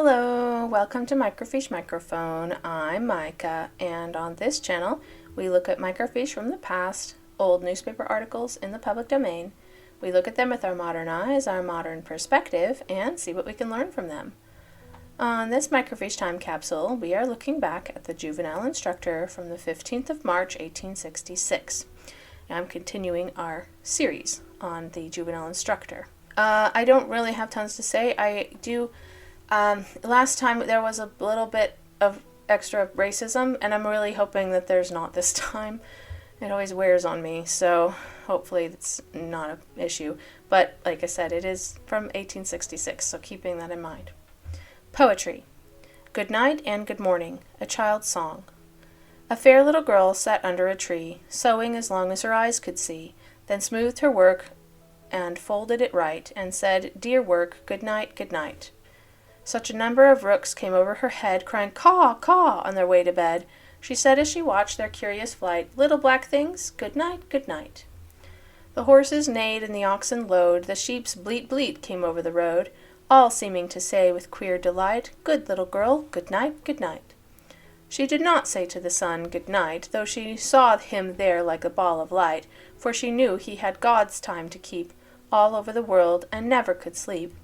Hello, welcome to Microfiche Microphone. I'm Micah, and on this channel we look at microfiche from the past, old newspaper articles in the public domain. We look at them with our modern eyes, our modern perspective, and see what we can learn from them. On this microfiche time capsule, we are looking back at the Juvenile Instructor from the 15th of March, 1866. I'm continuing our series on the Juvenile Instructor. I don't really have tons to say. Last time there was a little bit of extra racism, and I'm really hoping that there's not this time. It always wears on me, so hopefully it's not an issue. But like I said, it is from 1866, so keeping that in mind. Poetry. Good night and good morning, a child's song. A fair little girl sat under a tree, sewing as long as her eyes could see, then smoothed her work and folded it right, and said, "Dear work, good night, good night." Such a number of rooks came over her head, crying caw, caw on their way to bed. She said as she watched their curious flight, "Little black things, good night, good night." The horses neighed and the oxen lowed, the sheep's bleat bleat came over the road, all seeming to say with queer delight, "Good little girl, good night, good night." She did not say to the sun, "Good night," though she saw him there like a ball of light, for she knew he had God's time to keep, all over the world, and never could sleep.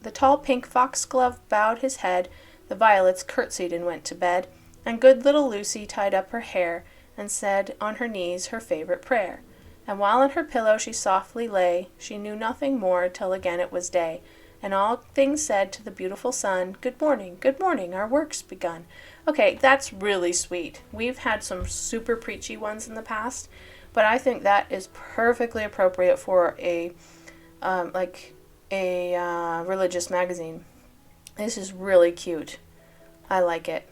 The tall pink foxglove bowed his head, the violets curtsied and went to bed, and good little Lucy tied up her hair, and said on her knees her favorite prayer. And while on her pillow she softly lay, she knew nothing more till again it was day, and all things said to the beautiful sun, good morning, our work's begun." Okay, that's really sweet. We've had some super preachy ones in the past, but I think that is perfectly appropriate for a religious magazine. This is really cute. I like it.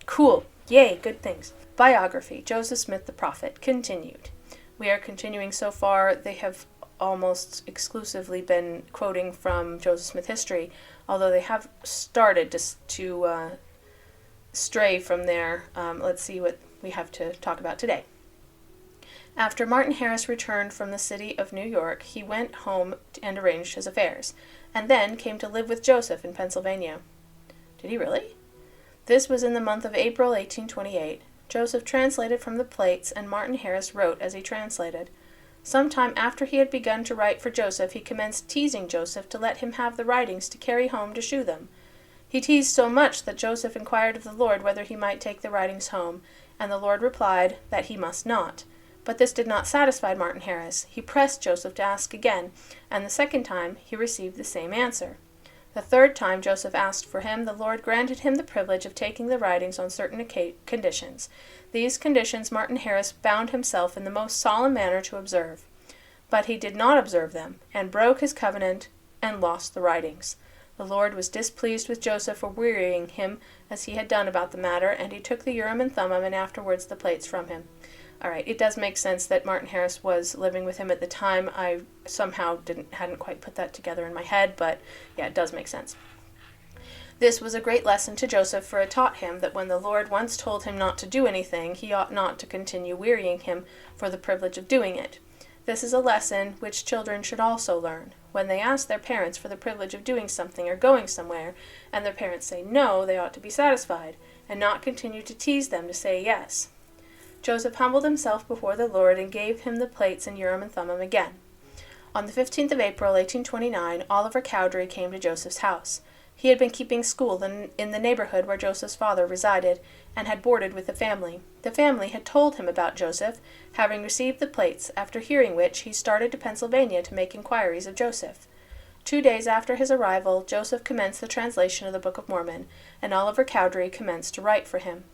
Cool. Yay, good things. Biography. Joseph Smith the Prophet. Continued. We are continuing so far. They have almost exclusively been quoting from Joseph Smith history, although they have started to stray from there. Let's see what we have to talk about today. After Martin Harris returned from the city of New York, he went home and arranged his affairs, and then came to live with Joseph in Pennsylvania. Did he really? This was in the month of April, 1828. Joseph translated from the plates, and Martin Harris wrote as he translated. Some time after he had begun to write for Joseph, he commenced teasing Joseph to let him have the writings to carry home to shew them. He teased so much that Joseph inquired of the Lord whether he might take the writings home, and the Lord replied that he must not. But this did not satisfy Martin Harris. He pressed Joseph to ask again, and the second time he received the same answer. The third time Joseph asked for him, the Lord granted him the privilege of taking the writings on certain conditions. These conditions Martin Harris bound himself in the most solemn manner to observe. But he did not observe them, and broke his covenant, and lost the writings. The Lord was displeased with Joseph for wearying him as he had done about the matter, and he took the Urim and Thummim and afterwards the plates from him. All right, it does make sense that Martin Harris was living with him at the time. I somehow hadn't quite put that together in my head, but yeah, it does make sense. This was a great lesson to Joseph, for it taught him that when the Lord once told him not to do anything, he ought not to continue wearying him for the privilege of doing it. This is a lesson which children should also learn. When they ask their parents for the privilege of doing something or going somewhere, and their parents say no, they ought to be satisfied, and not continue to tease them to say yes. Joseph humbled himself before the Lord and gave him the plates and Urim and Thummim again. On the 15th of April, 1829, Oliver Cowdery came to Joseph's house. He had been keeping school in the neighborhood where Joseph's father resided, and had boarded with the family. The family had told him about Joseph, having received the plates, after hearing which he started to Pennsylvania to make inquiries of Joseph. 2 days after his arrival, Joseph commenced the translation of the Book of Mormon, and Oliver Cowdery commenced to write for him.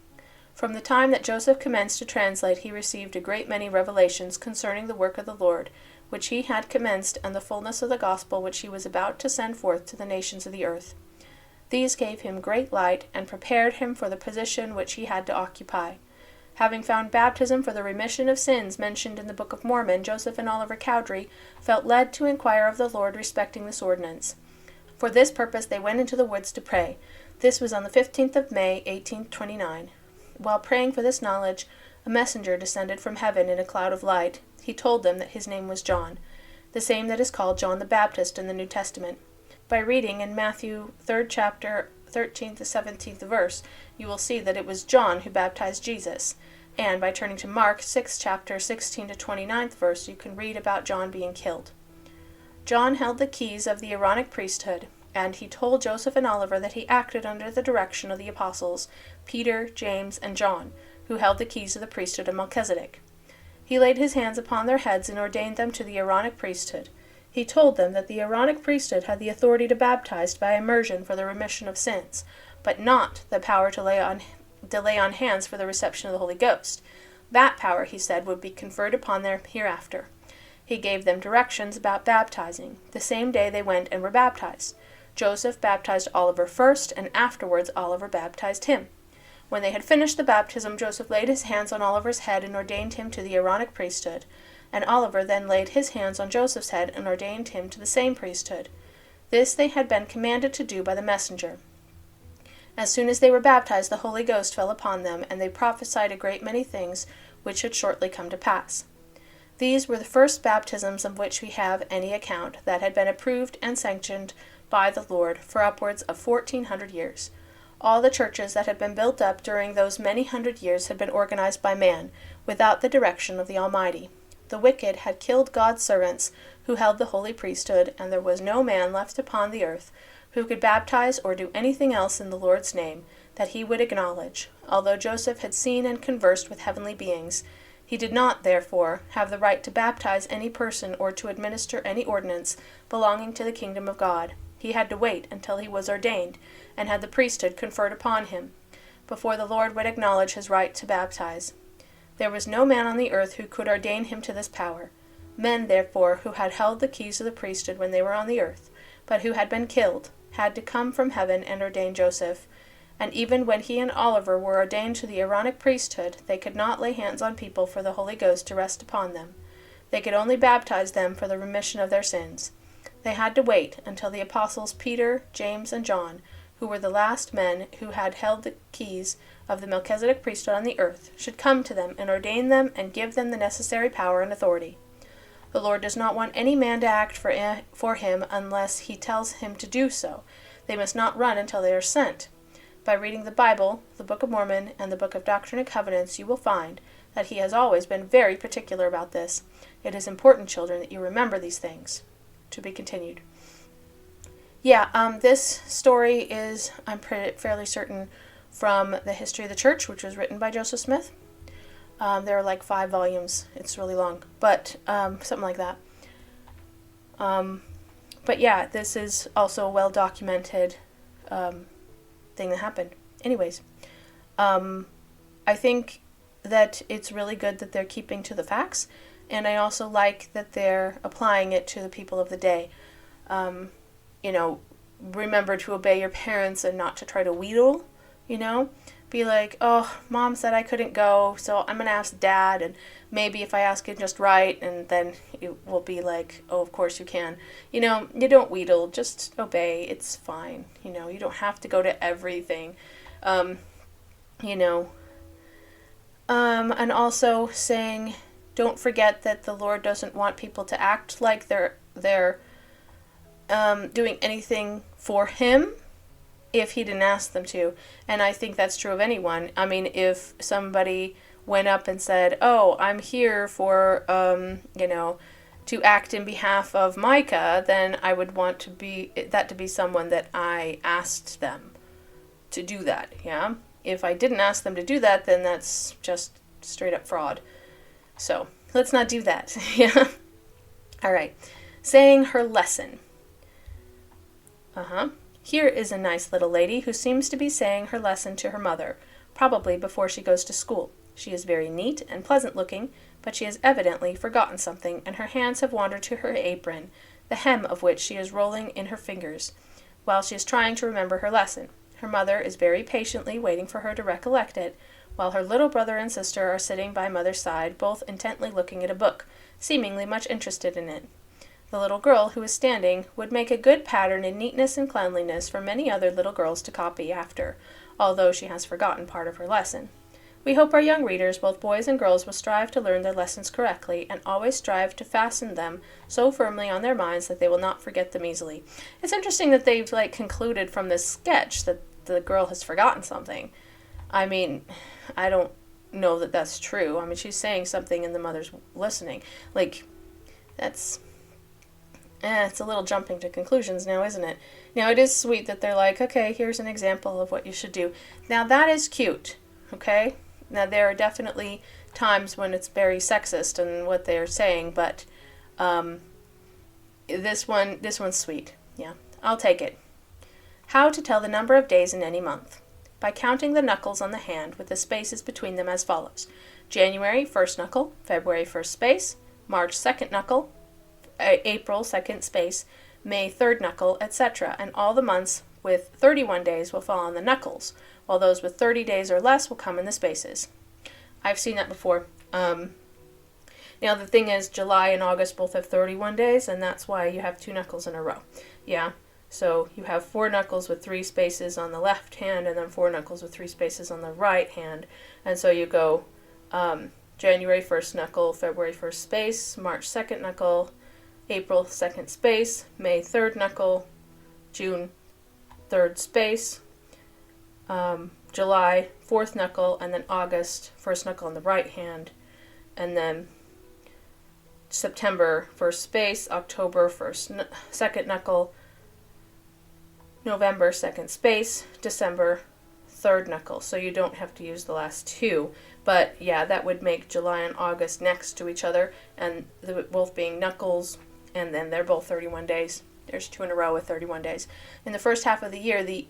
From the time that Joseph commenced to translate, he received a great many revelations concerning the work of the Lord, which he had commenced, and the fullness of the gospel which he was about to send forth to the nations of the earth. These gave him great light, and prepared him for the position which he had to occupy. Having found baptism for the remission of sins mentioned in the Book of Mormon, Joseph and Oliver Cowdery felt led to inquire of the Lord respecting this ordinance. For this purpose they went into the woods to pray. This was on the 15th of May, 1829. While praying for this knowledge, a messenger descended from heaven in a cloud of light. He told them that his name was John, the same that is called John the Baptist in the New Testament. By reading in Matthew 3rd chapter 13th to 17th verse, you will see that it was John who baptized Jesus. And by turning to Mark 6th chapter 16 to 29th verse, you can read about John being killed. John held the keys of the Aaronic priesthood, and he told Joseph and Oliver that he acted under the direction of the apostles, Peter, James, and John, who held the keys of the priesthood of Melchizedek. He laid his hands upon their heads and ordained them to the Aaronic priesthood. He told them that the Aaronic priesthood had the authority to baptize by immersion for the remission of sins, but not the power to lay on hands for the reception of the Holy Ghost. That power, he said, would be conferred upon them hereafter. He gave them directions about baptizing. The same day they went and were baptized. Joseph baptized Oliver first, and afterwards Oliver baptized him. When they had finished the baptism, Joseph laid his hands on Oliver's head and ordained him to the Aaronic priesthood, and Oliver then laid his hands on Joseph's head and ordained him to the same priesthood. This they had been commanded to do by the messenger. As soon as they were baptized, the Holy Ghost fell upon them, and they prophesied a great many things which should shortly come to pass. These were the first baptisms of which we have any account, that had been approved and sanctioned by the Lord for upwards of 1400 years. All the churches that had been built up during those many hundred years had been organized by man, without the direction of the Almighty. The wicked had killed God's servants, who held the holy priesthood, and there was no man left upon the earth who could baptize or do anything else in the Lord's name that he would acknowledge. Although Joseph had seen and conversed with heavenly beings, he did not, therefore, have the right to baptize any person or to administer any ordinance belonging to the kingdom of God. He had to wait until he was ordained, and had the priesthood conferred upon him, before the Lord would acknowledge his right to baptize. There was no man on the earth who could ordain him to this power. Men, therefore, who had held the keys of the priesthood when they were on the earth, but who had been killed, had to come from heaven and ordain Joseph. And even when he and Oliver were ordained to the Aaronic priesthood, they could not lay hands on people for the Holy Ghost to rest upon them. They could only baptize them for the remission of their sins. They had to wait until the apostles Peter, James, and John, who were the last men who had held the keys of the Melchizedek priesthood on the earth, should come to them and ordain them and give them the necessary power and authority. The Lord does not want any man to act for him unless he tells him to do so. They must not run until they are sent. By reading the Bible, the Book of Mormon, and the Book of Doctrine and Covenants, you will find that he has always been very particular about this. It is important, children, that you remember these things. To be continued. This story is, I'm fairly certain, from the History of the Church, which was written by Joseph Smith. There are like 5 volumes. It's really long, but something like that. This is also a well-documented thing that happened. Anyways, I think that it's really good that they're keeping to the facts, and I also like that they're applying it to the people of the day. Remember to obey your parents and not to try to wheedle, Be like, oh, Mom said I couldn't go, so I'm going to ask Dad, and maybe if I ask it just right, and then it will be like, oh, of course you can. You don't wheedle, just obey, it's fine. You don't have to go to everything. And also saying, don't forget that the Lord doesn't want people to act like they're doing anything for him if he didn't ask them to. And I think that's true of anyone. I mean, if somebody went up and said, oh, I'm here for, to act in behalf of Micah, then I would want to be someone that I asked them to do that, yeah? If I didn't ask them to do that, then that's just straight up fraud. So, let's not do that, yeah? All right. Saying her lesson. Here is a nice little lady who seems to be saying her lesson to her mother, probably before she goes to school. She is very neat and pleasant looking, but she has evidently forgotten something, and her hands have wandered to her apron, the hem of which she is rolling in her fingers, while she is trying to remember her lesson. Her mother is very patiently waiting for her to recollect it, while her little brother and sister are sitting by mother's side, both intently looking at a book, seemingly much interested in it. The little girl who is standing would make a good pattern in neatness and cleanliness for many other little girls to copy after, although she has forgotten part of her lesson. We hope our young readers, both boys and girls, will strive to learn their lessons correctly, and always strive to fasten them so firmly on their minds that they will not forget them easily. It's interesting that they've concluded from this sketch that the girl has forgotten something. I mean, I don't know that that's true. I mean, she's saying something and the mother's listening. Like, that's... it's a little jumping to conclusions now, isn't it? Now, it is sweet that they're like, okay, here's an example of what you should do. Now, that is cute, okay? Now, there are definitely times when it's very sexist in what they're saying, but this one's sweet. Yeah, I'll take it. How to tell the number of days in any month. By counting the knuckles on the hand with the spaces between them as follows. January, first knuckle. February, first space. March, second knuckle. April, second space. May, third knuckle, etc. And all the months with 31 days will fall on the knuckles, while those with 30 days or less will come in the spaces. I've seen that before. Now, the thing is, July and August both have 31 days, and that's why you have 2 knuckles in a row. Yeah, so you have 4 knuckles with 3 spaces on the left hand, and then 4 knuckles with 3 spaces on the right hand. And so you go January 1st knuckle, February 1st space, March 2nd knuckle, April 2nd space, May 3rd knuckle, June 3rd space, July 4th knuckle, and then August 1st knuckle on the right hand, and then September 1st space, October 2nd knuckle, November 2nd space, December 3rd knuckle. So you don't have to use the last 2. But yeah, that would make July and August next to each other, and both being knuckles, and then they're both 31 days. There's 2 in a row with 31 days. In the first half of the year, the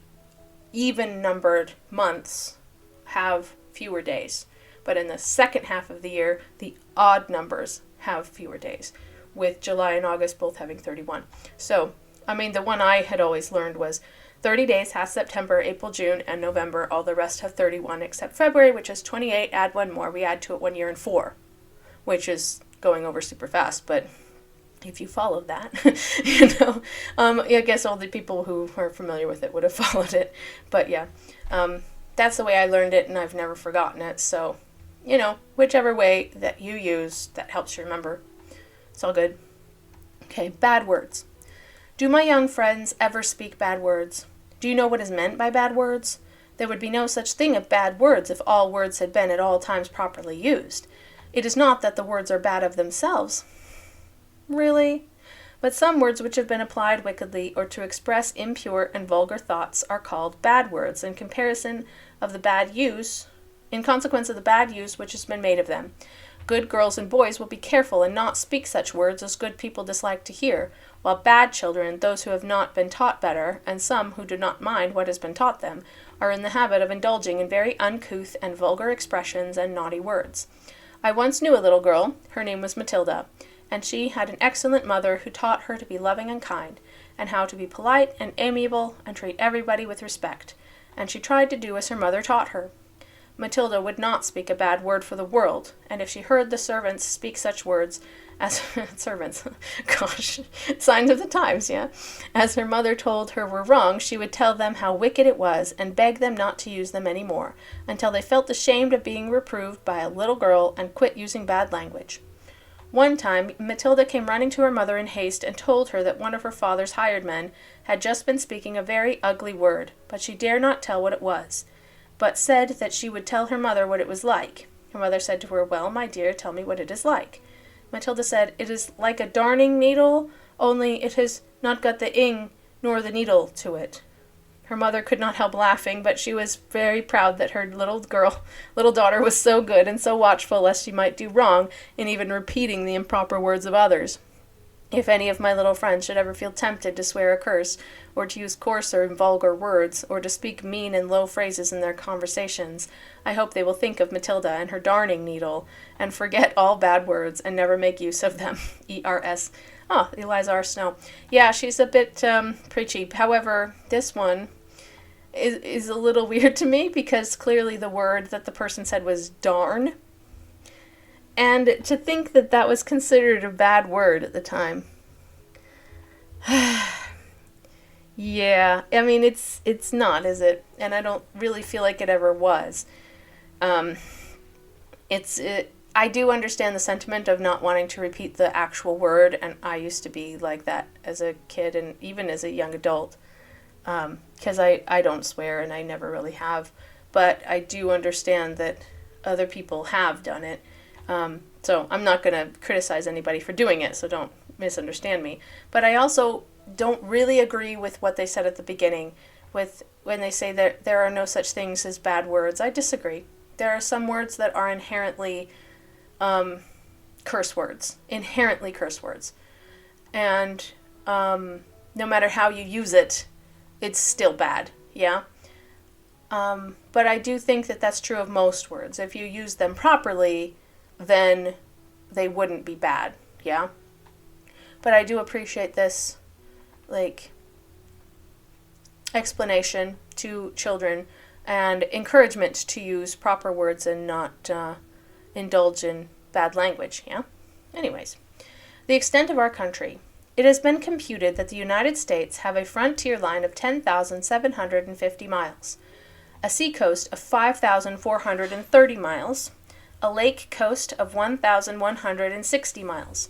even-numbered months have fewer days. But in the second half of the year, the odd numbers have fewer days, with July and August both having 31. So, I mean, the one I had always learned was 30 days has September, April, June, and November. All the rest have 31 except February, which is 28. Add 1 more. We add to it 1 year and 4, which is going over super fast, but if you follow that, I guess all the people who are familiar with it would have followed it. But yeah, that's the way I learned it, and I've never forgotten it. So, whichever way that you use that helps you remember, it's all good. Okay, bad words. Do my young friends ever speak bad words? Do you know what is meant by bad words? There would be no such thing of bad words if all words had been at all times properly used. It is not that the words are bad of themselves. Really? But some words which have been applied wickedly or to express impure and vulgar thoughts are called bad words in consequence of the bad use which has been made of them. Good girls and boys will be careful and not speak such words as good people dislike to hear, while bad children, those who have not been taught better, and some who do not mind what has been taught them, are in the habit of indulging in very uncouth and vulgar expressions and naughty words. I once knew a little girl, her name was Matilda, and she had an excellent mother who taught her to be loving and kind, and how to be polite and amiable and treat everybody with respect, and she tried to do as her mother taught her. Matilda would not speak a bad word for the world, and if she heard the servants speak such words as servants, gosh, signs of the times, yeah, as her mother told her were wrong, she would tell them how wicked it was and beg them not to use them any more, until they felt ashamed of being reproved by a little girl and quit using bad language. One time, Matilda came running to her mother in haste and told her that one of her father's hired men had just been speaking a very ugly word, but she dare not tell what it was, but said that she would tell her mother what it was like. Her mother said to her, "Well, my dear, tell me what it is like." Matilda said, "It is like a darning needle, only it has not got the ing nor the needle to it." Her mother could not help laughing, but she was very proud that her little daughter was so good and so watchful lest she might do wrong in even repeating the improper words of others. If any of my little friends should ever feel tempted to swear a curse, or to use coarser and vulgar words, or to speak mean and low phrases in their conversations, I hope they will think of Matilda and her darning needle, and forget all bad words, and never make use of them. E.R.S. Oh, Eliza R. Snow. Yeah, she's a bit preachy. However, this one is a little weird to me, because clearly the word that the person said was darn. And to think that that was considered a bad word at the time. Yeah, I mean, it's not, is it? And I don't really feel like it ever was. I do understand the sentiment of not wanting to repeat the actual word, and I used to be like that as a kid and even as a young adult. because I don't swear and I never really have, but I do understand that other people have done it. So I'm not going to criticize anybody for doing it, so don't misunderstand me. But I also don't really agree with what they said at the beginning with when they say that there are no such things as bad words. I disagree. There are some words that are inherently curse words. Inherently curse words. And no matter how you use it, it's still bad. Yeah? But I do think that that's true of most words. If you use them properly, then they wouldn't be bad. Yeah? But I do appreciate this, explanation to children and encouragement to use proper words and not indulge in bad language. Yeah? Anyways, the extent of our country. It has been computed that the United States have a frontier line of 10,750 miles, a seacoast of 5,430 miles, a lake coast of 1,160 miles.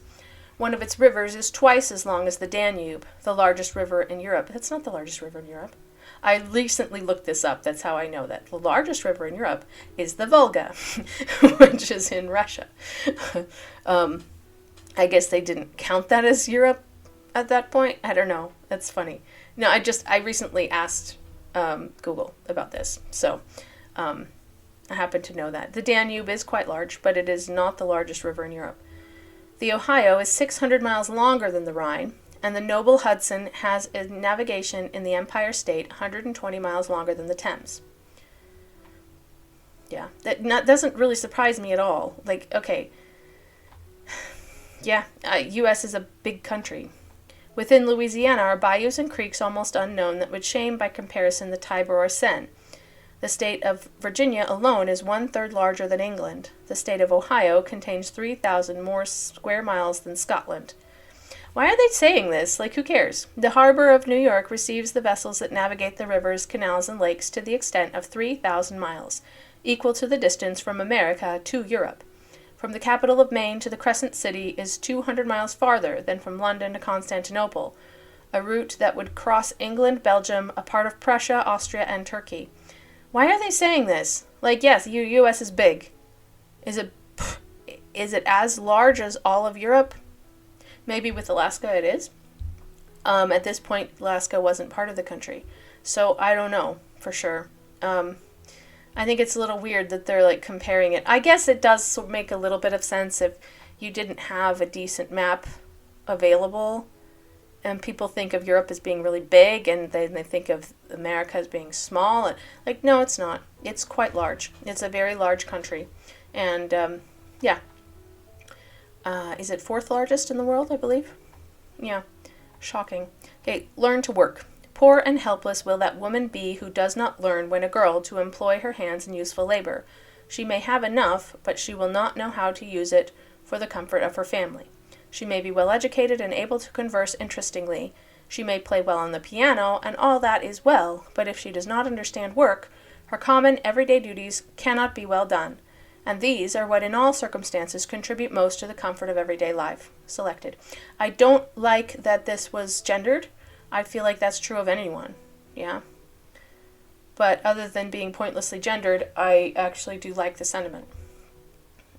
One of its rivers is twice as long as the Danube, the largest river in Europe. That's not the largest river in Europe. I recently looked this up. That's how I know that. The largest river in Europe is the Volga, which is in Russia. I guess they didn't count that as Europe at that point. I don't know. That's funny. No, I recently asked Google about this. So I happen to know that. The Danube is quite large, but it is not the largest river in Europe. The Ohio is 600 miles longer than the Rhine, and the noble Hudson has a navigation in the Empire State 120 miles longer than the Thames. Yeah, that doesn't really surprise me at all. Okay, yeah, U.S. is a big country. Within Louisiana are bayous and creeks almost unknown that would shame by comparison the Tiber or Seine. The state of Virginia alone is 1/3 larger than England. The state of Ohio contains 3,000 more square miles than Scotland. Why are they saying this? Who cares? The harbor of New York receives the vessels that navigate the rivers, canals, and lakes to the extent of 3,000 miles, equal to the distance from America to Europe. From the capital of Maine to the Crescent City is 200 miles farther than from London to Constantinople, a route that would cross England, Belgium, a part of Prussia, Austria, and Turkey. Why are they saying this? Yes, the U.S. is big. Is it as large as all of Europe? Maybe with Alaska it is. At this point, Alaska wasn't part of the country. So I don't know for sure. I think it's a little weird that they're comparing it. I guess it does make a little bit of sense if you didn't have a decent map available and people think of Europe as being really big and they think of America as being small. And no, it's not. It's quite large. It's a very large country. And yeah. Is it 4th largest in the world, I believe? Yeah. Shocking. Okay, learn to work. Poor and helpless will that woman be who does not learn when a girl to employ her hands in useful labor. She may have enough, but she will not know how to use it for the comfort of her family. She may be well educated and able to converse interestingly. She may play well on the piano, and all that is well, but if she does not understand work, her common everyday duties cannot be well done. And these are what in all circumstances contribute most to the comfort of everyday life. Selected. I don't like that this was gendered. I feel like that's true of anyone. Yeah. But other than being pointlessly gendered, I actually do like the sentiment.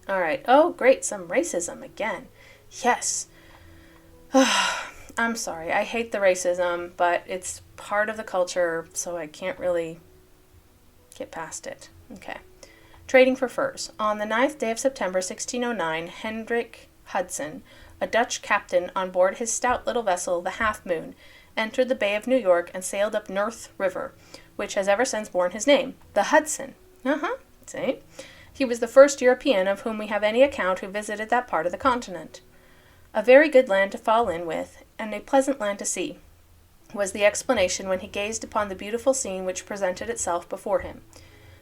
All right. Oh, great. Some racism again. Yes. I'm sorry. I hate the racism, but it's part of the culture, so I can't really get past it. Okay. Trading for furs. On the 9th day of September, 1609, Hendrik Hudson, a Dutch captain on board his stout little vessel, the Half Moon, entered the Bay of New York and sailed up North River, which has ever since borne his name, the Hudson. See? He was the first European of whom we have any account who visited that part of the continent. A very good land to fall in with, and a pleasant land to see, was the explanation when he gazed upon the beautiful scene which presented itself before him.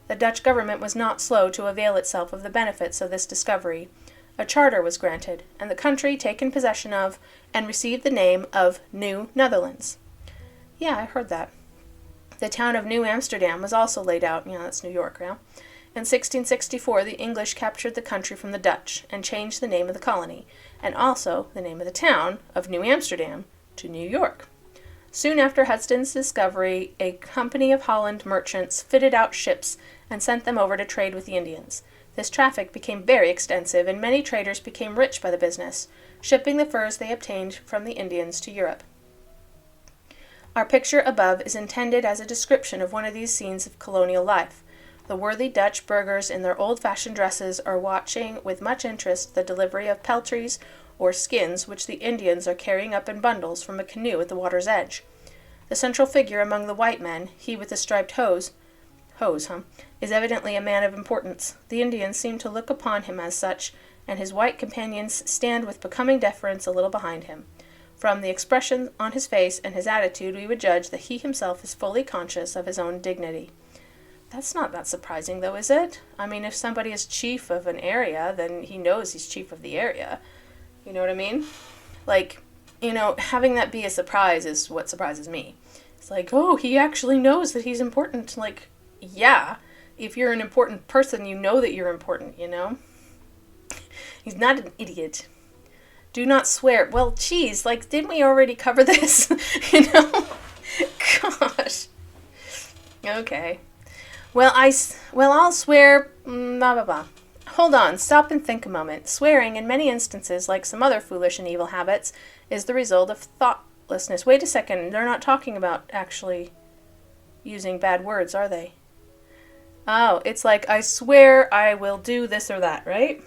The Dutch government was not slow to avail itself of the benefits of this discovery. A charter was granted, and the country taken possession of, and received the name of New Netherlands. Yeah, I heard that. The town of New Amsterdam was also laid out. Yeah, that's New York, yeah. In 1664, the English captured the country from the Dutch and changed the name of the colony, and also the name of the town of New Amsterdam to New York. Soon after Hudson's discovery, a company of Holland merchants fitted out ships and sent them over to trade with the Indians. This traffic became very extensive, and many traders became rich by the business, shipping the furs they obtained from the Indians to Europe. Our picture above is intended as a description of one of these scenes of colonial life. The worthy Dutch burghers in their old-fashioned dresses are watching with much interest the delivery of peltries or skins which the Indians are carrying up in bundles from a canoe at the water's edge. The central figure among the white men, he with the striped hose, is evidently a man of importance. The Indians seem to look upon him as such, and his white companions stand with becoming deference a little behind him. From the expression on his face and his attitude, we would judge that he himself is fully conscious of his own dignity. That's not that surprising, though, is it? I mean, if somebody is chief of an area, then he knows he's chief of the area. You know what I mean? Like, having that be a surprise is what surprises me. It's like, oh, he actually knows that he's important. Like, yeah, if you're an important person, you know that you're important, He's not an idiot. Do not swear. Well, geez, didn't we already cover this? Gosh. Okay. Well, I'll swear, blah, blah, blah. Hold on, stop and think a moment. Swearing, in many instances, like some other foolish and evil habits, is the result of thoughtlessness. Wait a second, they're not talking about actually using bad words, are they? Oh, it's like, I swear I will do this or that, right?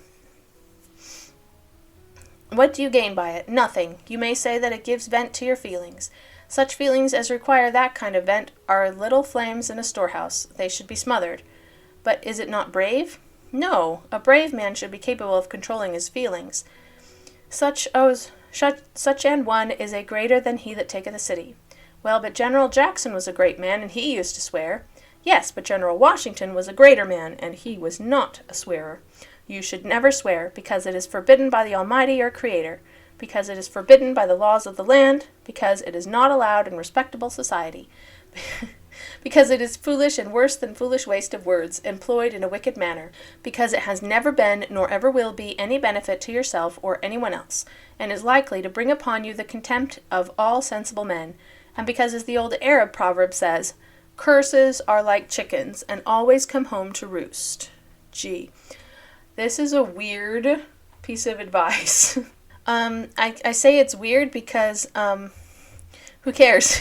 What do you gain by it? Nothing. You may say that it gives vent to your feelings. Such feelings as require that kind of vent are little flames in a storehouse. They should be smothered. But is it not brave? No. A brave man should be capable of controlling his feelings. Such an one is a greater than he that taketh a city. Well, but General Jackson was a great man, and he used to swear. Yes, but General Washington was a greater man, and he was not a swearer. You should never swear, because it is forbidden by the Almighty your Creator, because it is forbidden by the laws of the land, because it is not allowed in respectable society, because it is foolish and worse than foolish waste of words, employed in a wicked manner, because it has never been, nor ever will be, any benefit to yourself or anyone else, and is likely to bring upon you the contempt of all sensible men, and because, as the old Arab proverb says, curses are like chickens, and always come home to roost. Gee, this is a weird piece of advice. I say it's weird because, who cares,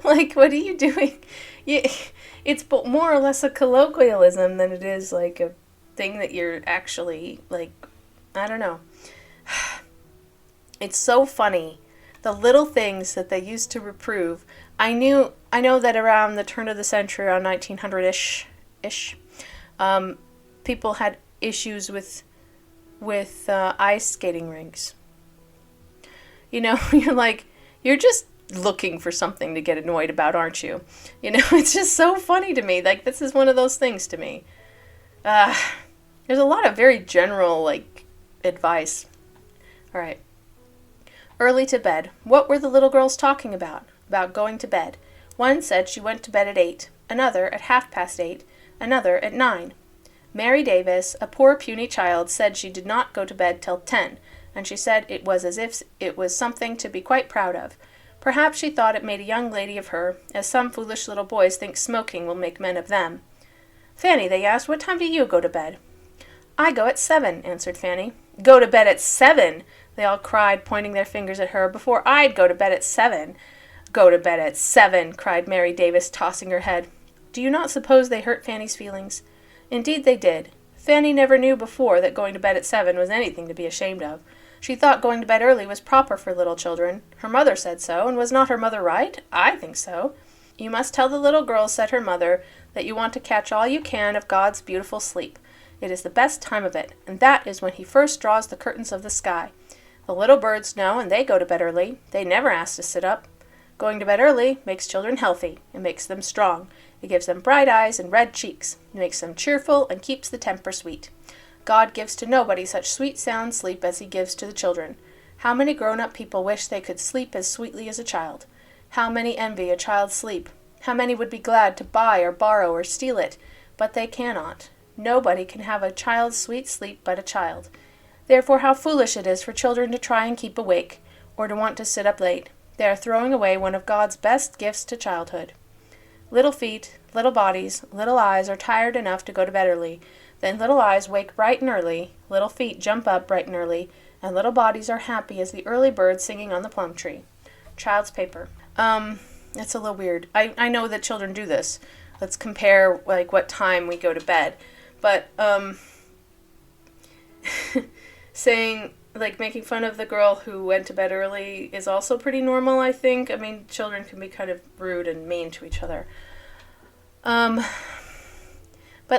Like, what are you doing? It's more or less a colloquialism than it is, a thing that you're actually, I don't know. It's so funny. The little things that they used to reprove. I know that around the turn of the century, around 1900-ish, people had issues with ice skating rinks. You're just looking for something to get annoyed about, aren't you? It's just so funny to me. This is one of those things to me. There's a lot of very general, advice. All right. Early to bed. What were the little girls talking about? About going to bed. One said she went to bed at 8, another at 8:30, another at 9. Mary Davis, a poor puny child, said she did not go to bed till 10, and she said it was as if it was something to be quite proud of. Perhaps she thought it made a young lady of her, as some foolish little boys think smoking will make men of them. Fanny, they asked, what time do you go to bed? I go at 7, answered Fanny. Go to bed at 7, they all cried, pointing their fingers at her, before I'd go to bed at 7. Go to bed at 7, cried Mary Davis, tossing her head. Do you not suppose they hurt Fanny's feelings? Indeed they did. Fanny never knew before that going to bed at 7 was anything to be ashamed of. She thought going to bed early was proper for little children. Her mother said so, and was not her mother right? I think so. You must tell the little girls, said her mother, that you want to catch all you can of God's beautiful sleep. It is the best time of it, and that is when he first draws the curtains of the sky. The little birds know, and they go to bed early. They never ask to sit up. Going to bed early makes children healthy. It makes them strong. It gives them bright eyes and red cheeks. It makes them cheerful and keeps the temper sweet. God gives to nobody such sweet sound sleep as he gives to the children. How many grown-up people wish they could sleep as sweetly as a child? How many envy a child's sleep? How many would be glad to buy or borrow or steal it? But they cannot. Nobody can have a child's sweet sleep but a child. Therefore how foolish it is for children to try and keep awake, or to want to sit up late. They are throwing away one of God's best gifts to childhood. Little feet, little bodies, little eyes are tired enough to go to bed early. Then little eyes wake bright and early, little feet jump up bright and early, and little bodies are happy as the early bird singing on the plum tree. Child's paper. It's a little weird. I know that children do this. Let's compare, like, what time we go to bed. But, saying, like, making fun of the girl who went to bed early is also pretty normal, I think. I mean, children can be kind of rude and mean to each other. But,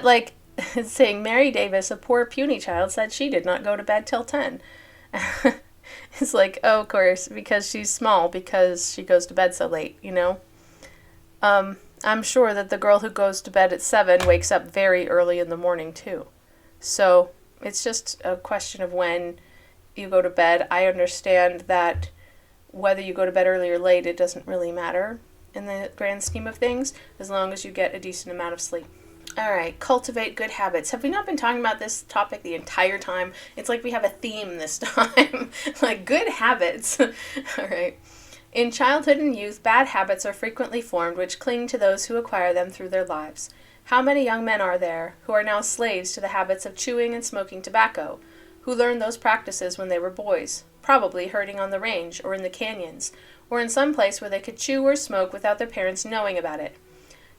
like, saying Mary Davis, a poor puny child, said she did not go to bed till 10. It's like, oh, of course, because she's small, because she goes to bed so late, you know? I'm sure that the girl who goes to bed at 7 wakes up very early in the morning, too. So, it's just a question of when you go to bed. I understand that whether you go to bed early or late, it doesn't really matter in the grand scheme of things, as long as you get a decent amount of sleep. All right, cultivate good habits. Have we not been talking about this topic the entire time? It's like we have a theme this time. Like, good habits. All right. In childhood and youth, bad habits are frequently formed which cling to those who acquire them through their lives. How many young men are there who are now slaves to the habits of chewing and smoking tobacco, who learned those practices when they were boys, probably herding on the range or in the canyons, or in some place where they could chew or smoke without their parents knowing about it?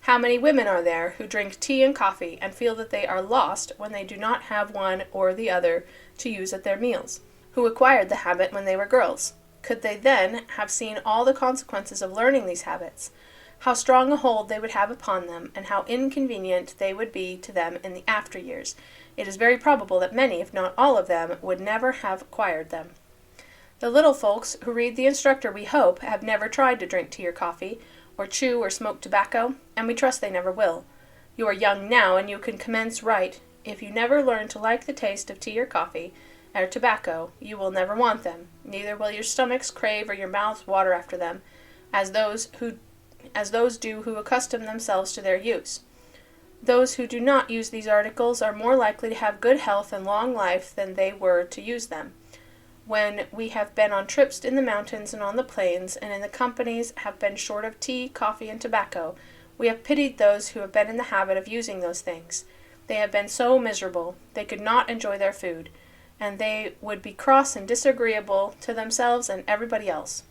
How many women are there who drink tea and coffee and feel that they are lost when they do not have one or the other to use at their meals, who acquired the habit when they were girls? Could they then have seen all the consequences of learning these habits, how strong a hold they would have upon them, and how inconvenient they would be to them in the after years, it is very probable that many, if not all of them, would never have acquired them. The little folks who read the instructor, we hope, have never tried to drink tea or coffee, or chew or smoke tobacco, and we trust they never will. You are young now, and you can commence right. If you never learn to like the taste of tea or coffee, or tobacco, you will never want them, neither will your stomachs crave or your mouths water after them, as those do who accustom themselves to their use. Those who do not use these articles are more likely to have good health and long life than they were to use them. When we have been on trips in the mountains and on the plains, and in the companies have been short of tea, coffee, and tobacco, we have pitied those who have been in the habit of using those things. They have been so miserable, they could not enjoy their food, and they would be cross and disagreeable to themselves and everybody else.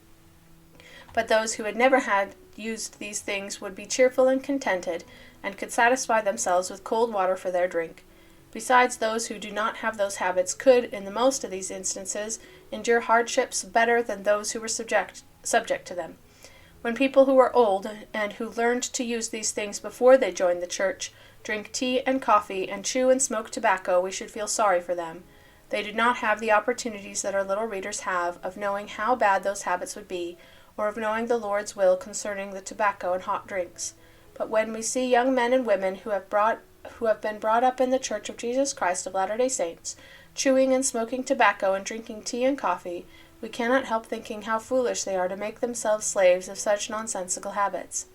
But those who had never had used these things would be cheerful and contented, and could satisfy themselves with cold water for their drink. Besides, those who do not have those habits could, in the most of these instances, endure hardships better than those who were subject to them. When people who are old, and who learned to use these things before they joined the church, drink tea and coffee, and chew and smoke tobacco, we should feel sorry for them. They did not have the opportunities that our little readers have of knowing how bad those habits would be, or of knowing the Lord's will concerning the tobacco and hot drinks. But when we see young men and women who have been brought up in the Church of Jesus Christ of Latter-day Saints, chewing and smoking tobacco and drinking tea and coffee, we cannot help thinking how foolish they are to make themselves slaves of such nonsensical habits.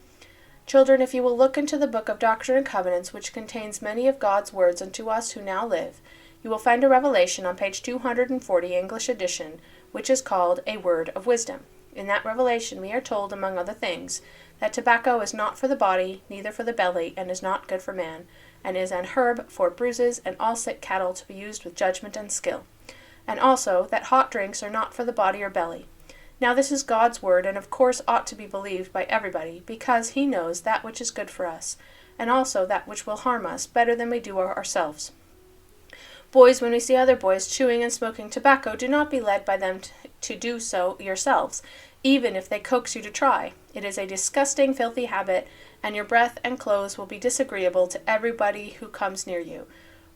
Children, if you will look into the book of Doctrine and Covenants, which contains many of God's words unto us who now live, you will find a revelation on page 240, English edition, which is called A Word of Wisdom. In that revelation we are told, among other things, that tobacco is not for the body, neither for the belly, and is not good for man, and is an herb for bruises and all sick cattle to be used with judgment and skill. And also that hot drinks are not for the body or belly. Now this is God's word, and of course ought to be believed by everybody, because he knows that which is good for us, and also that which will harm us, better than we do ourselves. Boys, when we see other boys chewing and smoking tobacco, do not be led by them to do so yourselves, even if they coax you to try. It is a disgusting, filthy habit, and your breath and clothes will be disagreeable to everybody who comes near you.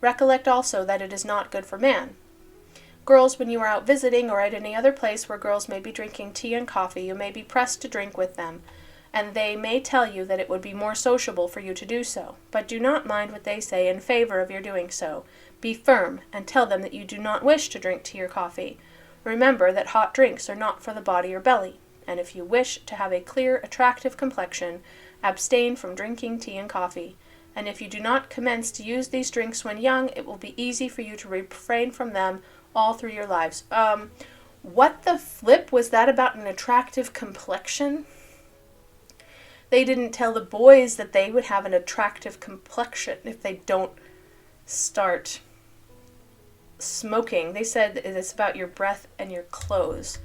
Recollect also that it is not good for man. Girls, when you are out visiting or at any other place where girls may be drinking tea and coffee, you may be pressed to drink with them, and they may tell you that it would be more sociable for you to do so. But do not mind what they say in favor of your doing so. Be firm, and tell them that you do not wish to drink tea or coffee. Remember that hot drinks are not for the body or belly, and if you wish to have a clear, attractive complexion, abstain from drinking tea and coffee. And if you do not commence to use these drinks when young, it will be easy for you to refrain from them all through your lives. What the flip was that about an attractive complexion? They didn't tell the boys that they would have an attractive complexion if they don't start smoking. They said it's about your breath and your clothes.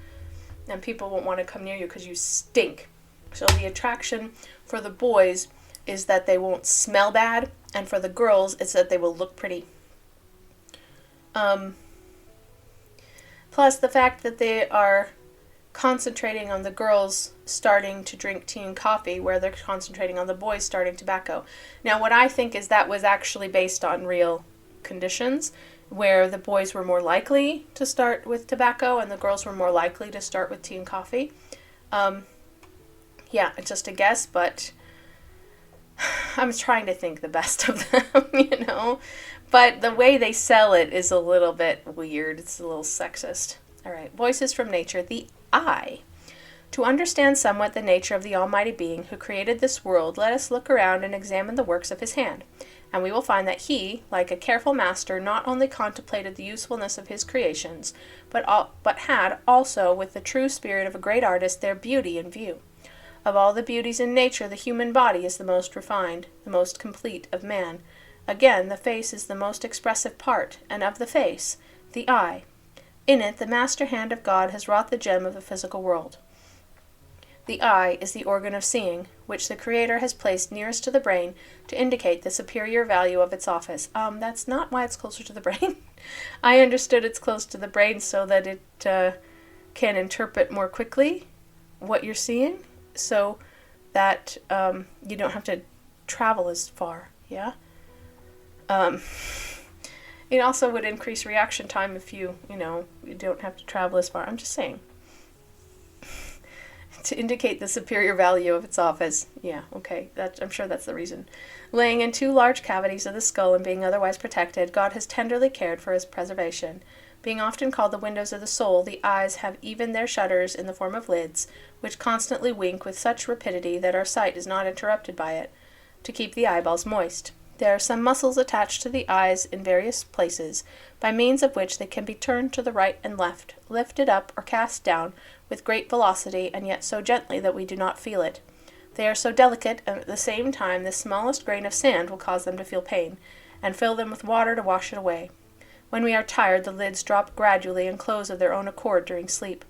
And people won't want to come near you because you stink. So the attraction for the boys is that they won't smell bad, and for the girls, it's that they will look pretty. Plus the fact that they are concentrating on the girls starting to drink tea and coffee, where they're concentrating on the boys starting tobacco. Now, what I think is that was actually based on real conditions, where the boys were more likely to start with tobacco and the girls were more likely to start with tea and coffee. Yeah, it's just a guess, but I'm trying to think the best of them, you know. But the way they sell it is a little bit weird. It's a little sexist. All right, voices from nature. The eye. To understand somewhat the nature of the Almighty Being who created this world, let us look around and examine the works of his hand. And we will find that he, like a careful master, not only contemplated the usefulness of his creations, but had also, with the true spirit of a great artist, their beauty in view. Of all the beauties in nature, the human body is the most refined, the most complete of man. Again, the face is the most expressive part, and of the face, the eye. In it, the master hand of God has wrought the gem of the physical world. The eye is the organ of seeing, which the Creator has placed nearest to the brain to indicate the superior value of its office. That's not why it's closer to the brain. I understood it's close to the brain so that it can interpret more quickly what you're seeing, so that you don't have to travel as far, yeah? It also would increase reaction time if you don't have to travel as far. I'm just saying. To indicate the superior value of its office. Yeah, okay, I'm sure that's the reason. Laying in 2 large cavities of the skull and being otherwise protected, God has tenderly cared for his preservation. Being often called the windows of the soul, the eyes have even their shutters in the form of lids, which constantly wink with such rapidity that our sight is not interrupted by it, to keep the eyeballs moist. There are some muscles attached to the eyes in various places, by means of which they can be turned to the right and left, lifted up or cast down with great velocity, and yet so gently that we do not feel it. They are so delicate, and at the same time the smallest grain of sand will cause them to feel pain, and fill them with water to wash it away. When we are tired, the lids drop gradually and close of their own accord during sleep.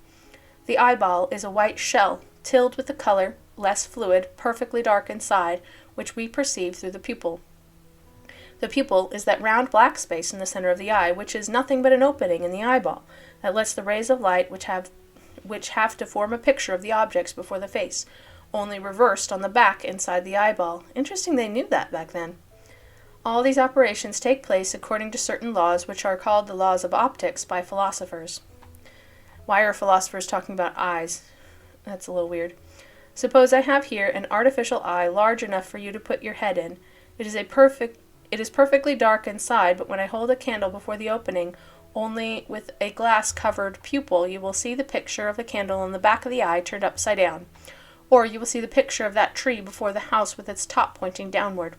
The eyeball is a white shell, tilled with a color, less fluid, perfectly dark inside, which we perceive through the pupil. The pupil is that round black space in the center of the eye, which is nothing but an opening in the eyeball, that lets the rays of light which have to form a picture of the objects before the face, only reversed on the back inside the eyeball. Interesting they knew that back then. All these operations take place according to certain laws which are called the laws of optics by philosophers. Why are philosophers talking about eyes? That's a little weird. Suppose I have here an artificial eye large enough for you to put your head in. It is perfectly dark inside, but when I hold a candle before the opening, only with a glass-covered pupil, you will see the picture of the candle in the back of the eye turned upside down. Or you will see the picture of that tree before the house with its top pointing downward.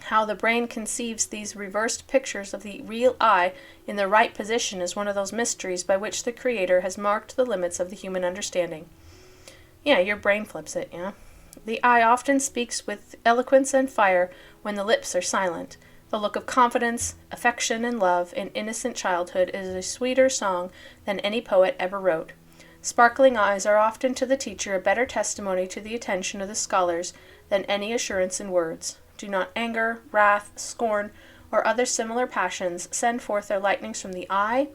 How the brain conceives these reversed pictures of the real eye in the right position is one of those mysteries by which the Creator has marked the limits of the human understanding. Yeah, your brain flips it, yeah? The eye often speaks with eloquence and fire when the lips are silent. The look of confidence, affection, and love in innocent childhood is a sweeter song than any poet ever wrote. Sparkling eyes are often to the teacher a better testimony to the attention of the scholars than any assurance in words. Do not anger, wrath, scorn, or other similar passions send forth their lightnings from the eye?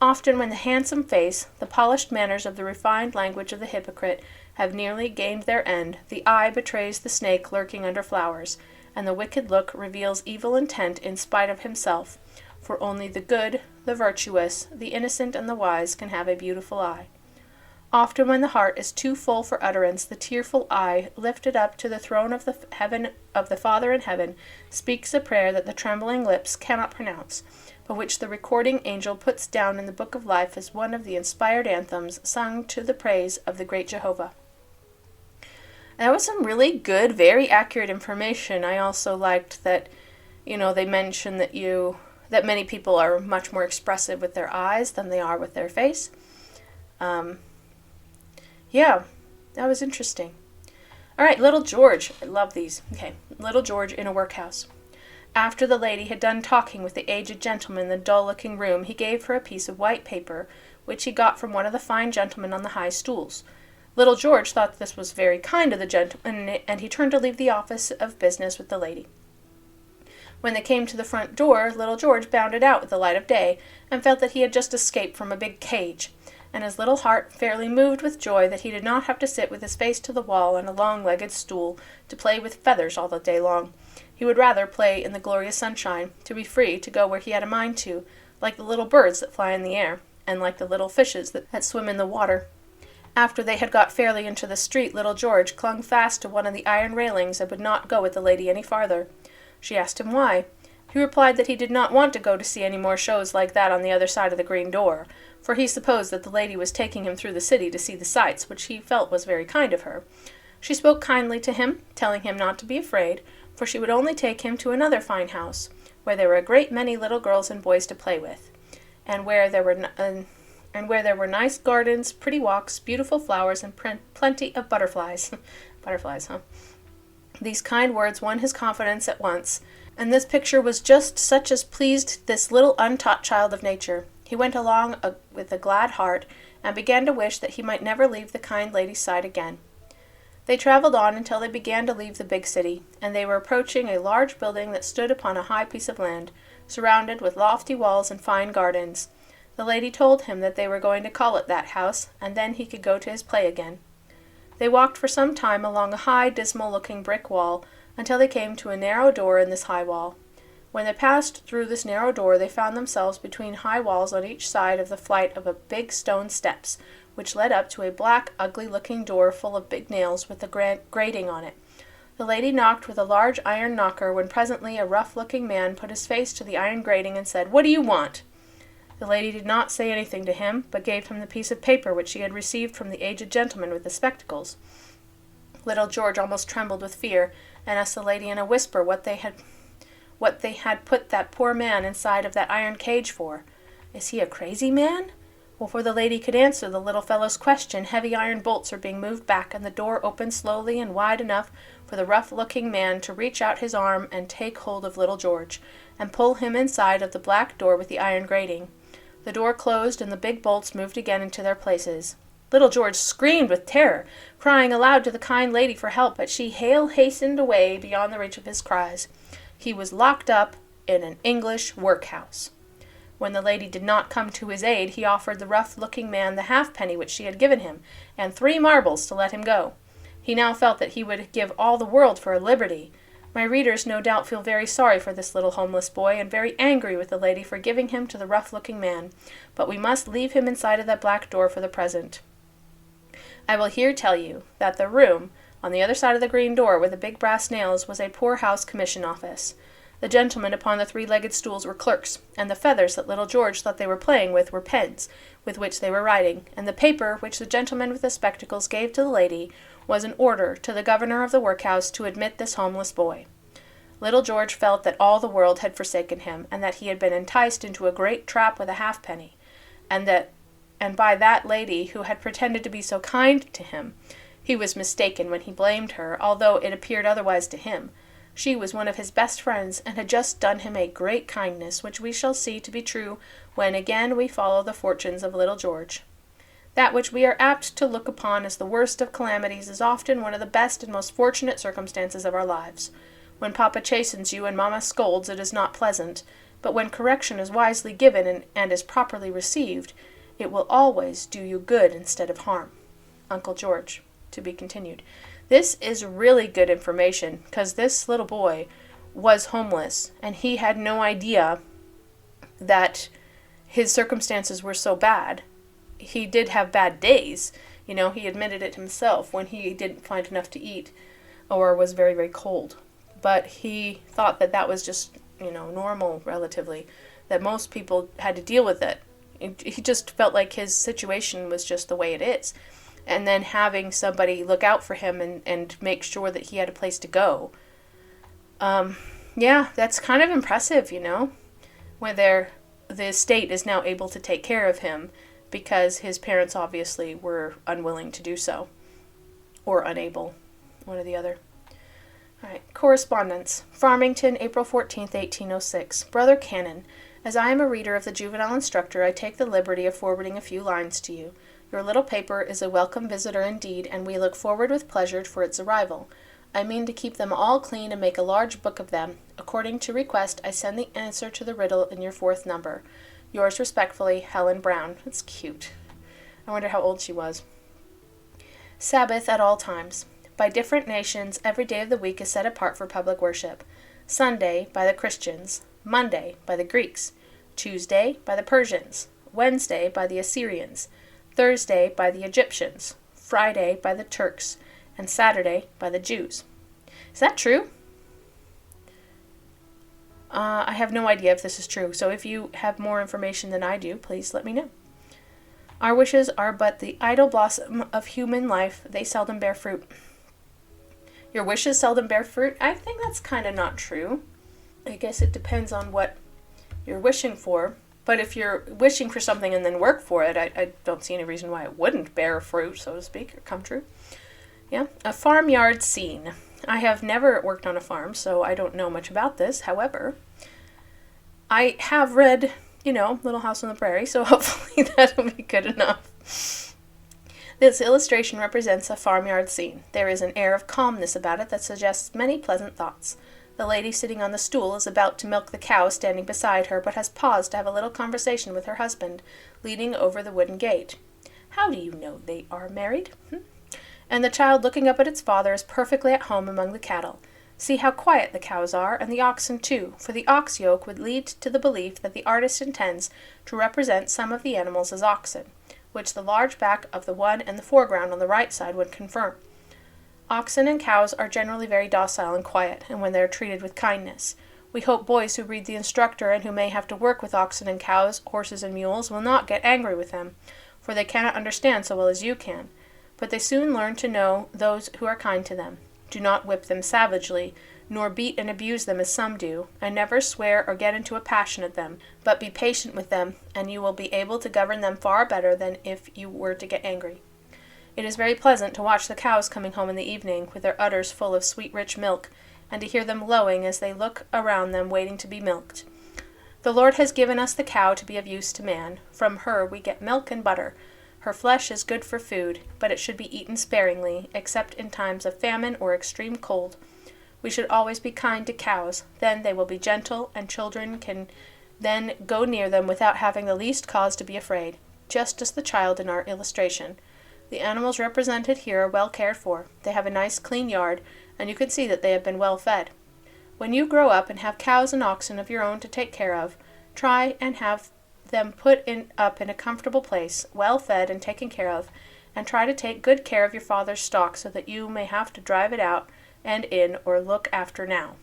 Often when the handsome face, the polished manners of the refined language of the hypocrite have nearly gained their end, the eye betrays the snake lurking under flowers, and the wicked look reveals evil intent in spite of himself, for only the good, the virtuous, the innocent, and the wise can have a beautiful eye. Often when the heart is too full for utterance, the tearful eye, lifted up to the throne of the Father in heaven, speaks a prayer that the trembling lips cannot pronounce, but which the recording angel puts down in the book of life as one of the inspired anthems sung to the praise of the great Jehovah. That was some really good, very accurate information. I also liked that, they mentioned that many people are much more expressive with their eyes than they are with their face. Yeah, that was interesting. All right, Little George. I love these. Okay, Little George in a workhouse. After the lady had done talking with the aged gentleman in the dull-looking room, he gave her a piece of white paper, which he got from one of the fine gentlemen on the high stools. Little George thought this was very kind of the gentleman, and he turned to leave the office of business with the lady. When they came to the front door, Little George bounded out with the light of day, and felt that he had just escaped from a big cage, and his little heart fairly moved with joy that he did not have to sit with his face to the wall on a long-legged stool to play with feathers all the day long. He would rather play in the glorious sunshine, to be free to go where he had a mind to, like the little birds that fly in the air, and like the little fishes that swim in the water. After they had got fairly into the street, Little George clung fast to one of the iron railings and would not go with the lady any farther. She asked him why. He replied that he did not want to go to see any more shows like that on the other side of the green door, for he supposed that the lady was taking him through the city to see the sights, which he felt was very kind of her. She spoke kindly to him, telling him not to be afraid, for she would only take him to another fine house, where there were a great many little girls and boys to play with, and where there were nice gardens, pretty walks, beautiful flowers, and plenty of butterflies. Butterflies, huh? These kind words won his confidence at once, and this picture was just such as pleased this little untaught child of nature. He went along with a glad heart, and began to wish that he might never leave the kind lady's side again. They traveled on until they began to leave the big city, and they were approaching a large building that stood upon a high piece of land, surrounded with lofty walls and fine gardens. The lady told him that they were going to call it that house, and then he could go to his play again. They walked for some time along a high, dismal-looking brick wall, until they came to a narrow door in this high wall. When they passed through this narrow door, they found themselves between high walls on each side of the flight of big stone steps, which led up to a black, ugly-looking door full of big nails with a grating on it. The lady knocked with a large iron knocker, when presently a rough-looking man put his face to the iron grating and said, "What do you want?" The lady did not say anything to him, but gave him the piece of paper which she had received from the aged gentleman with the spectacles. Little George almost trembled with fear, and asked the lady in a whisper what they had put that poor man inside of that iron cage for. "Is he a crazy man?" Before the lady could answer the little fellow's question, heavy iron bolts were being moved back, and the door opened slowly and wide enough for the rough-looking man to reach out his arm and take hold of Little George, and pull him inside of the black door with the iron grating. The door closed, and the big bolts moved again into their places. Little George screamed with terror, crying aloud to the kind lady for help, but she hastened away beyond the reach of his cries. He was locked up in an English workhouse. When the lady did not come to his aid, he offered the rough-looking man the halfpenny which she had given him, and 3 marbles to let him go. He now felt that he would give all the world for liberty. My readers no doubt feel very sorry for this little homeless boy, and very angry with the lady for giving him to the rough-looking man, but we must leave him inside of that black door for the present. I will here tell you that the room, on the other side of the green door with the big brass nails, was a poorhouse commission office. The gentlemen upon the 3-legged stools were clerks, and the feathers that Little George thought they were playing with were pens, with which they were writing, and the paper which the gentleman with the spectacles gave to the lady was an order to the governor of the workhouse to admit this homeless boy. Little George felt that all the world had forsaken him, and that he had been enticed into a great trap with a halfpenny, and by that lady who had pretended to be so kind to him. He was mistaken when he blamed her, although it appeared otherwise to him. She was one of his best friends, and had just done him a great kindness, which we shall see to be true when again we follow the fortunes of Little George. That which we are apt to look upon as the worst of calamities is often one of the best and most fortunate circumstances of our lives. When Papa chastens you and Mamma scolds, it is not pleasant, but when correction is wisely given and is properly received, it will always do you good instead of harm. Uncle George. To be continued. This is really good information, because this little boy was homeless, and he had no idea that his circumstances were so bad. He did have bad days. He admitted it himself when he didn't find enough to eat or was very, very cold. But he thought that that was just, normal relatively, that most people had to deal with it. He just felt like his situation was just the way it is. And then having somebody look out for him and make sure that he had a place to go. That's kind of impressive, whether the state is now able to take care of him because his parents obviously were unwilling to do so, or unable, one or the other. All right, correspondence. Farmington, April 14th, 1806. Brother Canon, as I am a reader of the Juvenile Instructor, I take the liberty of forwarding a few lines to you. Your little paper is a welcome visitor indeed, and we look forward with pleasure for its arrival. I mean to keep them all clean and make a large book of them. According to request, I send the answer to the riddle in your 4th number. Yours respectfully, Helen Brown. That's cute. I wonder how old she was. Sabbath at all times. By different nations, every day of the week is set apart for public worship. Sunday, by the Christians. Monday, by the Greeks. Tuesday, by the Persians. Wednesday, by the Assyrians. Thursday, by the Egyptians. Friday, by the Turks. And Saturday, by the Jews. Is that true? I have no idea if this is true, so if you have more information than I do, please let me know. Our wishes are but the idle blossom of human life. They seldom bear fruit. Your wishes seldom bear fruit? I think that's kind of not true. I guess it depends on what you're wishing for. But if you're wishing for something and then work for it, I don't see any reason why it wouldn't bear fruit, so to speak, or come true. Yeah, a farmyard scene. I have never worked on a farm, so I don't know much about this. However, I have read, Little House on the Prairie, so hopefully that'll be good enough. This illustration represents a farmyard scene. There is an air of calmness about it that suggests many pleasant thoughts. The lady sitting on the stool is about to milk the cow standing beside her, but has paused to have a little conversation with her husband, leaning over the wooden gate. How do you know they are married? And the child looking up at its father is perfectly at home among the cattle. See how quiet the cows are, and the oxen too, for the ox yoke would lead to the belief that the artist intends to represent some of the animals as oxen, which the large back of the one in the foreground on the right side would confirm. Oxen and cows are generally very docile and quiet, and when they are treated with kindness. We hope boys who read the instructor and who may have to work with oxen and cows, horses and mules, will not get angry with them, for they cannot understand so well as you can. But they soon learn to know those who are kind to them. Do not whip them savagely, nor beat and abuse them as some do, and never swear or get into a passion at them, but be patient with them, and you will be able to govern them far better than if you were to get angry. It is very pleasant to watch the cows coming home in the evening, with their udders full of sweet rich milk, and to hear them lowing as they look around them waiting to be milked. The Lord has given us the cow to be of use to man. From her we get milk and butter. Her flesh is good for food, but it should be eaten sparingly, except in times of famine or extreme cold. We should always be kind to cows. Then they will be gentle, and children can then go near them without having the least cause to be afraid, just as the child in our illustration. The animals represented here are well cared for. They have a nice clean yard, and you can see that they have been well fed. When you grow up and have cows and oxen of your own to take care of, try and have them up in a comfortable place, well fed and taken care of, and try to take good care of your father's stock so that you may have to drive it out and in or look after now.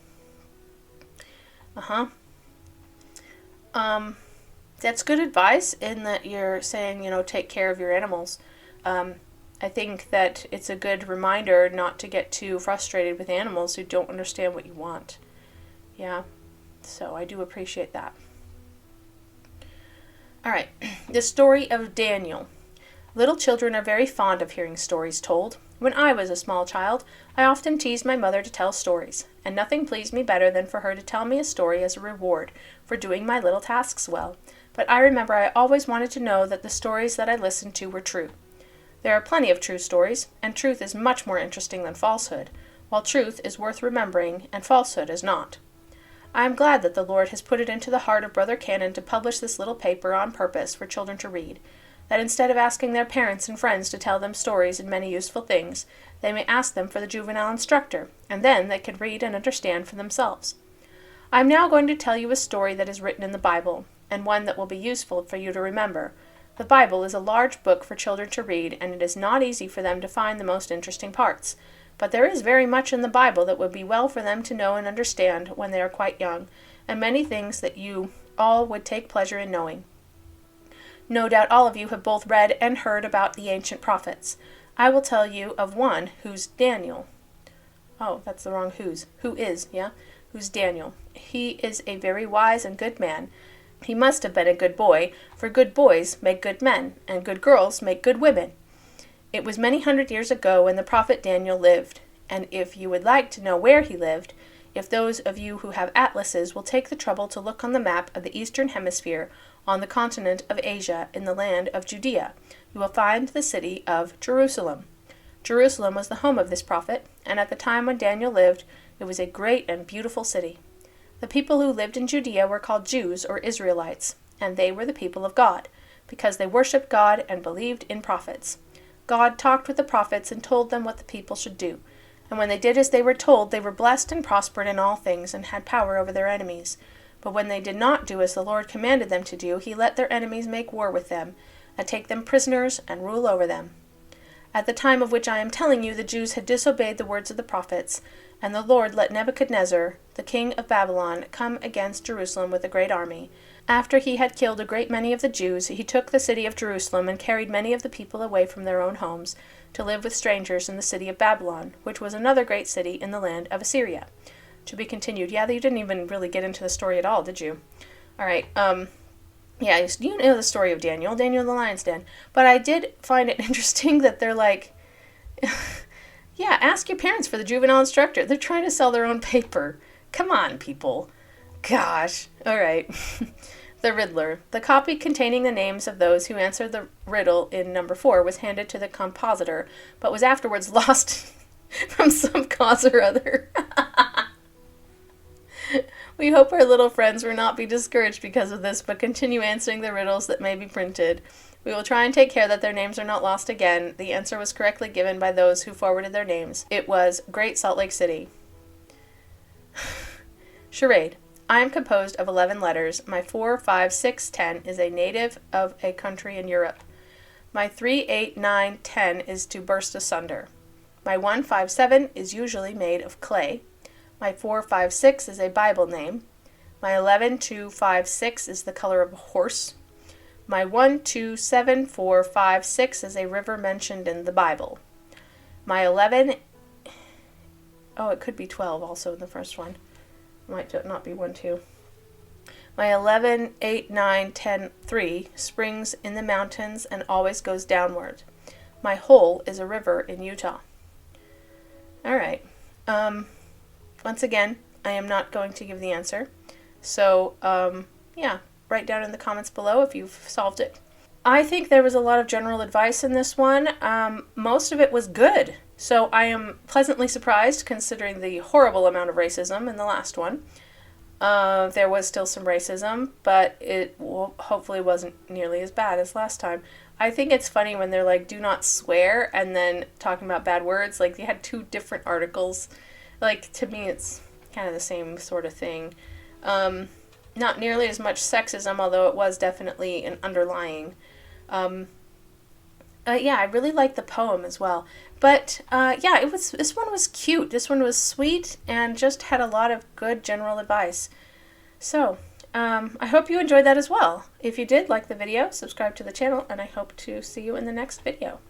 That's good advice in that you're saying, take care of your animals. I think that it's a good reminder not to get too frustrated with animals who don't understand what you want. Yeah, so I do appreciate that. All right, the story of Daniel. Little children are very fond of hearing stories told. When I was a small child, I often teased my mother to tell stories, and nothing pleased me better than for her to tell me a story as a reward for doing my little tasks well. But I remember I always wanted to know that the stories that I listened to were true. There are plenty of true stories, and truth is much more interesting than falsehood, while truth is worth remembering and falsehood is not. I am glad that the Lord has put it into the heart of Brother Cannon to publish this little paper on purpose for children to read, that instead of asking their parents and friends to tell them stories and many useful things, they may ask them for the Juvenile Instructor, and then they can read and understand for themselves. I am now going to tell you a story that is written in the Bible, and one that will be useful for you to remember. The Bible is a large book for children to read, and it is not easy for them to find the most interesting parts. But there is very much in the Bible that would be well for them to know and understand when they are quite young, and many things that you all would take pleasure in knowing. No doubt all of you have both read and heard about the ancient prophets. I will tell you of one who's Daniel. Oh, that's the wrong who's. Who's Daniel. He is a very wise and good man. He must have been a good boy, for good boys make good men, and good girls make good women. It was many hundred years ago when the prophet Daniel lived, and if you would like to know where he lived, if those of you who have atlases will take the trouble to look on the map of the Eastern Hemisphere on the continent of Asia in the land of Judea, you will find the city of Jerusalem. Jerusalem was the home of this prophet, and at the time when Daniel lived, it was a great and beautiful city. The people who lived in Judea were called Jews or Israelites, and they were the people of God, because they worshipped God and believed in prophets. God talked with the prophets and told them what the people should do, and when they did as they were told, they were blessed and prospered in all things and had power over their enemies. But when they did not do as the Lord commanded them to do, he let their enemies make war with them, and take them prisoners and rule over them. At the time of which I am telling you, the Jews had disobeyed the words of the prophets, and the Lord let Nebuchadnezzar, the king of Babylon, come against Jerusalem with a great army. After he had killed a great many of the Jews, he took the city of Jerusalem and carried many of the people away from their own homes to live with strangers in the city of Babylon, which was another great city in the land of Assyria. To be continued. Yeah, you didn't even really get into the story at all, did you? All right. Yeah, you know the story of Daniel the Lion's Den. But I did find it interesting that they're like, yeah, ask your parents for the Juvenile Instructor. They're trying to sell their own paper. Come on, people. Gosh. All right. The Riddler. The copy containing the names of those who answered the riddle in number 4 was handed to the compositor, but was afterwards lost from some cause or other. We hope our little friends will not be discouraged because of this, but continue answering the riddles that may be printed. We will try and take care that their names are not lost again. The answer was correctly given by those who forwarded their names. It was Great Salt Lake City. Charade. I am composed of 11 letters. My 4, 5, 6, 10 is a native of a country in Europe. My 3, 8, 9, 10 is to burst asunder. My 1, 5, 7 is usually made of clay. My 4, 5, 6 is a Bible name. My 11, 2, 5, 6 is the color of a horse. My 1, 2, 7, 4, 5, 6 is a river mentioned in the Bible. My 11, it could be 12 also in the first one. Might not be 1, 2. My 11, 8, 9, 10, 3 springs in the mountains and always goes downward. My hole is a river in Utah. All right. Once again, I am not going to give the answer. So, write down in the comments below if you've solved it. I think there was a lot of general advice in this one. Most of it was good. So I am pleasantly surprised considering the horrible amount of racism in the last one. There was still some racism, but it hopefully wasn't nearly as bad as last time. I think it's funny when they're like, do not swear, and then talking about bad words. Like, they had 2 different articles. Like, to me, it's kind of the same sort of thing. Not nearly as much sexism, although it was definitely an underlying. I really liked the poem as well. But, this one was cute. This one was sweet and just had a lot of good general advice. So, I hope you enjoyed that as well. If you did, like the video, subscribe to the channel, and I hope to see you in the next video.